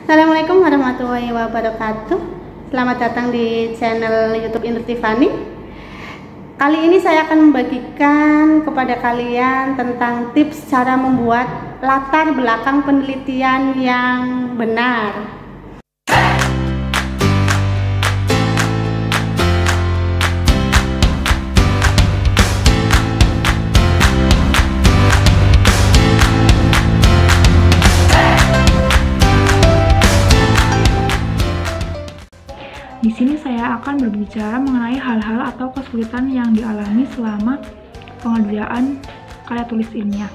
Assalamualaikum warahmatullahi wabarakatuh. Selamat datang di channel YouTube Indri Tiffany. Kali ini saya akan membagikan kepada kalian tentang tips cara membuat latar belakang penelitian yang benar. Di sini saya akan berbicara mengenai hal-hal atau kesulitan yang dialami selama pengerjaan karya tulis ilmiah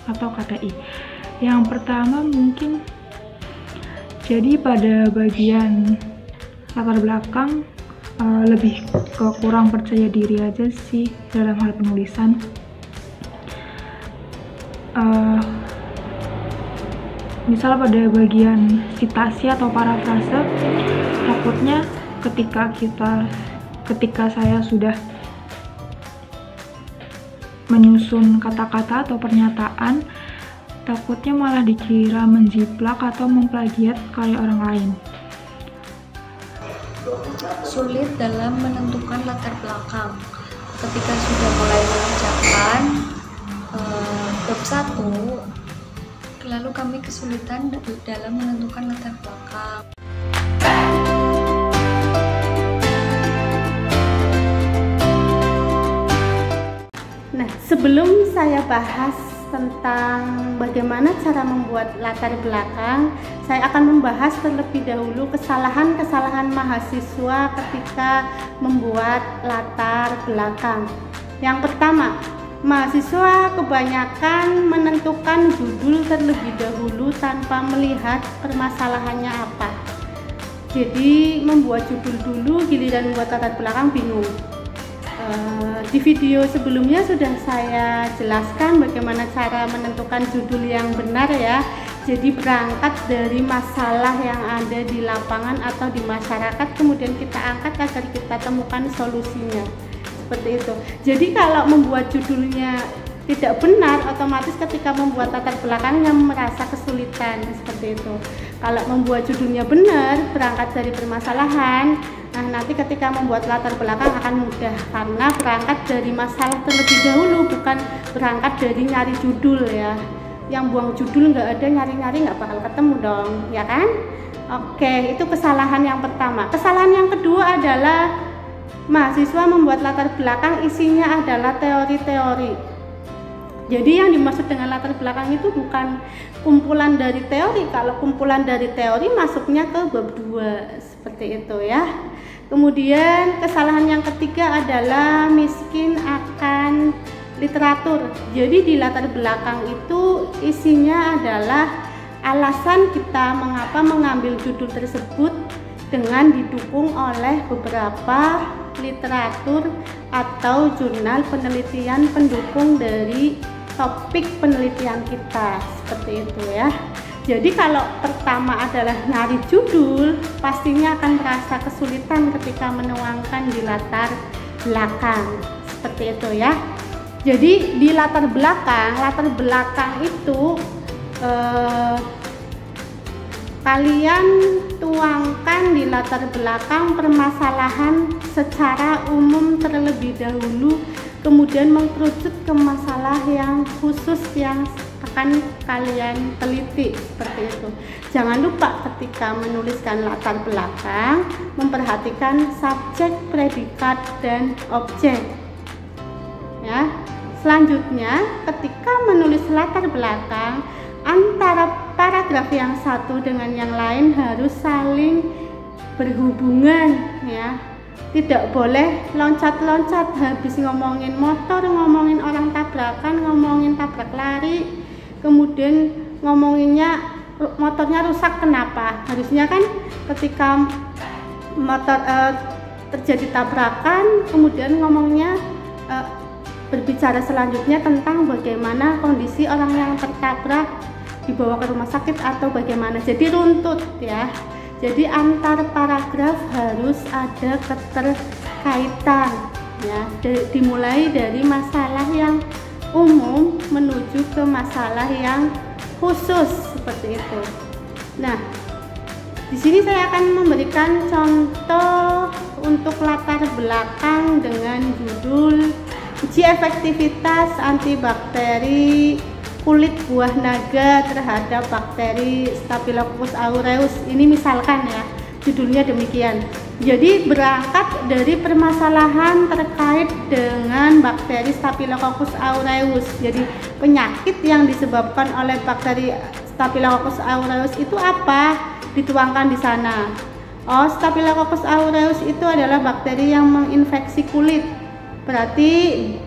atau KTI. Yang pertama mungkin jadi pada bagian latar belakang lebih ke kurang percaya diri aja sih dalam hal penulisan. Misal pada bagian citasi atau parafrase, takutnya ketika saya sudah menyusun kata-kata atau pernyataan, takutnya malah dikira menjiplak atau memplagiat karya orang lain. Sulit dalam menentukan latar belakang. Ketika sudah mulai mengerjakan bab 1, lalu kami kesulitan dalam menentukan latar belakang. Nah, sebelum saya bahas tentang bagaimana cara membuat latar belakang, saya akan membahas terlebih dahulu kesalahan-kesalahan mahasiswa ketika membuat latar belakang. Yang pertama, mahasiswa kebanyakan menentukan judul terlebih dahulu tanpa melihat permasalahannya apa. Jadi membuat judul dulu, giliran membuat latar belakang bingung. Di video sebelumnya sudah saya jelaskan bagaimana cara menentukan judul yang benar ya. Jadi berangkat dari masalah yang ada di lapangan atau di masyarakat, kemudian kita angkat agar kita temukan solusinya. Seperti itu. Jadi kalau membuat judulnya tidak benar, otomatis ketika membuat latar belakangnya merasa kesulitan. Seperti itu. Kalau membuat judulnya benar, berangkat dari permasalahan, nah nanti ketika membuat latar belakang akan mudah karena berangkat dari masalah terlebih dahulu, bukan berangkat dari nyari judul ya. Yang buang judul nggak ada, nyari-nyari nggak bakal ketemu dong, ya kan? Oke, itu kesalahan yang pertama. Kesalahan yang kedua adalah mahasiswa membuat latar belakang isinya adalah teori-teori. Jadi yang dimaksud dengan latar belakang itu bukan kumpulan dari teori. Kalau kumpulan dari teori masuknya ke bab 2, seperti itu ya. Kemudian kesalahan yang ketiga adalah miskin akan literatur. Jadi di latar belakang itu isinya adalah alasan kita mengapa mengambil judul tersebut dengan didukung oleh beberapa literatur atau jurnal penelitian pendukung dari topik penelitian kita, seperti itu ya. Jadi kalau pertama adalah nyari judul, pastinya akan merasa kesulitan ketika menuangkan di latar belakang, seperti itu ya. Jadi di latar belakang itu kalian tuangkan di latar belakang permasalahan secara umum terlebih dahulu, kemudian mengkerucut ke masalah yang khusus yang akan kalian teliti, seperti itu. Jangan lupa ketika menuliskan latar belakang memperhatikan subjek, predikat, dan objek ya. Selanjutnya ketika menulis latar belakang, antara paragraf yang satu dengan yang lain harus saling berhubungan ya. Tidak boleh loncat-loncat, habis ngomongin motor, ngomongin orang tabrakan, ngomongin tabrak lari, kemudian ngomonginnya motornya rusak kenapa. Harusnya kan ketika motor terjadi tabrakan, kemudian ngomongnya berbicara selanjutnya tentang bagaimana kondisi orang yang tertabrak, dibawa ke rumah sakit atau bagaimana. Jadi runtut ya. Jadi antar paragraf harus ada keterkaitan ya. Dimulai dari masalah yang umum menuju ke masalah yang khusus, seperti itu. Nah, Di sini saya akan memberikan contoh untuk latar belakang dengan judul uji efektivitas antibakteri kulit buah naga terhadap bakteri Staphylococcus aureus. Ini misalkan ya, judulnya demikian. Jadi berangkat dari permasalahan terkait dengan bakteri Staphylococcus aureus. Jadi penyakit yang disebabkan oleh bakteri Staphylococcus aureus itu apa? Dituangkan di sana. Oh, Staphylococcus aureus itu adalah bakteri yang menginfeksi kulit. Berarti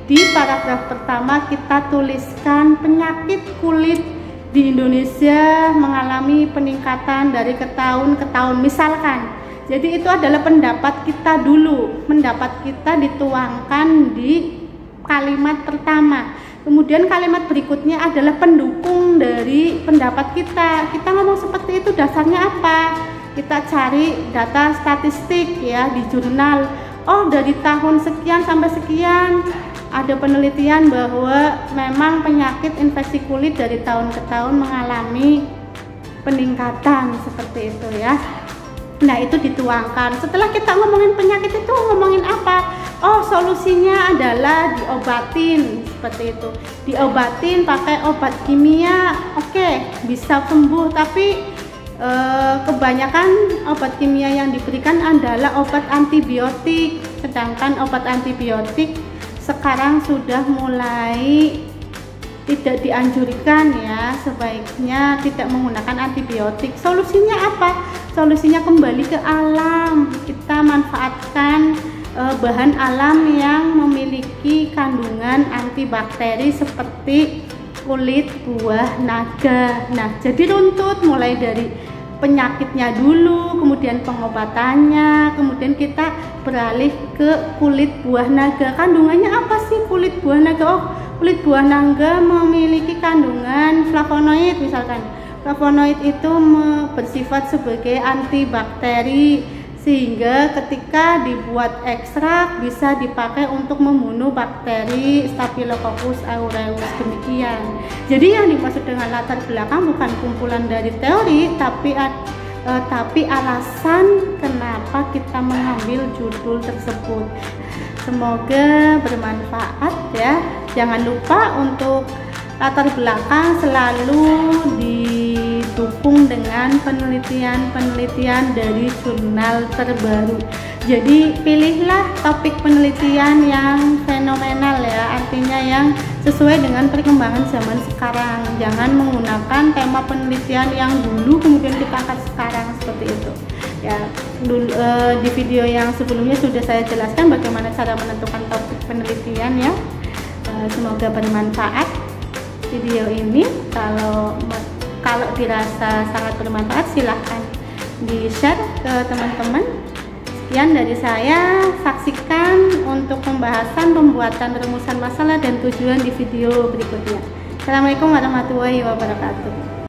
di paragraf pertama kita tuliskan penyakit kulit di Indonesia mengalami peningkatan dari ke tahun ke tahun misalkan. Jadi itu adalah pendapat kita dulu. Pendapat kita dituangkan di kalimat pertama. Kemudian kalimat berikutnya adalah pendukung dari pendapat kita. Kita ngomong seperti itu dasarnya apa? Kita cari data statistik ya di jurnal. Oh, dari tahun sekian sampai sekian ada penelitian bahwa memang penyakit infeksi kulit dari tahun ke tahun mengalami peningkatan seperti itu ya. Nah, itu dituangkan. Setelah kita ngomongin penyakit itu ngomongin apa? Oh, solusinya adalah diobatin seperti itu. Diobatin pakai obat kimia. Oke, bisa sembuh, tapi kebanyakan obat kimia yang diberikan adalah obat antibiotik. Sedangkan obat antibiotik sekarang sudah mulai tidak dianjurkan ya, sebaiknya tidak menggunakan antibiotik. Solusinya apa? Solusinya kembali ke alam. Kita manfaatkan bahan alam yang memiliki kandungan antibakteri seperti kulit buah naga. Nah, jadi runtut mulai dari penyakitnya dulu, kemudian pengobatannya, kemudian kita beralih ke kulit buah naga. Kandungannya apa sih kulit buah naga? Oh, kulit buah naga memiliki kandungan flavonoid misalkan. Flavonoid itu bersifat sebagai antibakteri sehingga ketika dibuat ekstrak bisa dipakai untuk membunuh bakteri Staphylococcus aureus. Demikian. Jadi yang dimaksud dengan latar belakang bukan kumpulan dari teori, tapi alasan kenapa kita mengambil judul tersebut. Semoga bermanfaat ya. Jangan lupa untuk latar belakang selalu didukung dengan penelitian-penelitian dari jurnal terbaru. Jadi pilihlah topik penelitian yang fenomenal ya, artinya yang sesuai dengan perkembangan zaman sekarang. Jangan menggunakan tema penelitian yang dulu kemudian kita angkat sekarang seperti itu. Ya, di video yang sebelumnya sudah saya jelaskan bagaimana cara menentukan topik penelitian ya. Semoga bermanfaat video ini. Kalau dirasa sangat bermanfaat silahkan di-share ke teman-teman. Sekian dari saya. Saksikan untuk pembahasan pembuatan rumusan masalah dan tujuan di video berikutnya. Assalamualaikum warahmatullahi wabarakatuh.